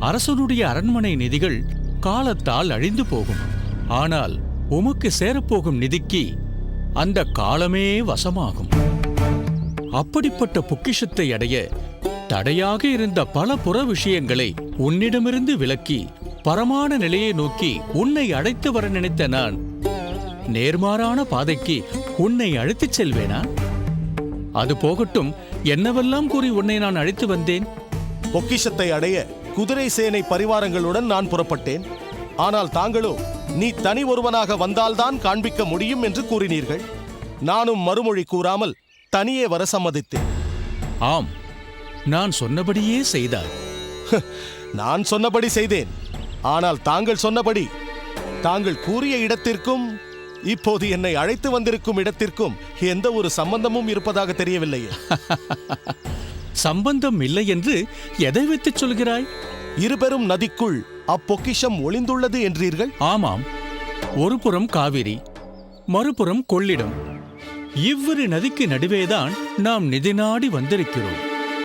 அரசனுடைய அரண்மனை நிதிகள் காலத்தால் அழிந்து போகும். ஆனால் உமக்கு சேரப்போகும் நிதிக்கு அந்த காலமே வசமாகும். அப்படிப்பட்ட பொக்கிஷத்தை அடைய தடையாக இருந்த பல புற விஷயங்களை உன்னிடமிருந்து விலக்கி பரமான நிலையை நோக்கி உன்னை அழைத்து வர நினைத்த நான் நேர்மாறான பாதைக்கு உன்னை அழைத்துச் செல்வேனா? அது போகட்டும், என்னவெல்லாம் கூறி உன்னை நான் அழைத்து வந்தேன்? பொக்கிஷத்தை அடைய குதிரை சேனை பரிவாரங்களுடன் நான் புறப்பட்டேன். ஆனால் தாங்களோ நீ தனி ஒருவனாக வந்தால்தான் காண்பிக்க முடியும் என்று கூறினீர்கள். நானும் மறுமொழி கூறாமல் தனியே வர சம்மதித்தேன். ஆம், நான் சொன்னபடியே செய்தார். நான் சொன்னபடி செய்தேன். ஆனால் தாங்கள் சொன்னபடி தாங்கள் கூறிய இடத்திற்கும் இப்போது என்னை அழைத்து வந்திருக்கும் இடத்திற்கும் எந்த ஒரு சம்பந்தமும் இருப்பதாக தெரியவில்லையே. சம்பந்தம் இல்லை என்று எதை வைத்துச் சொல்கிறாய்? இருபெரும் நதிக்குள் அப்பொக்கிஷம் ஒளிந்துள்ளது என்றீர்கள். ஆமாம், ஒரு புறம் காவிரி, மறுபுறம் கொள்ளிடம். இவ்விரு நதிக்கு நடுவேதான் நாம் நிதி நாடி வந்திருக்கிறோம்.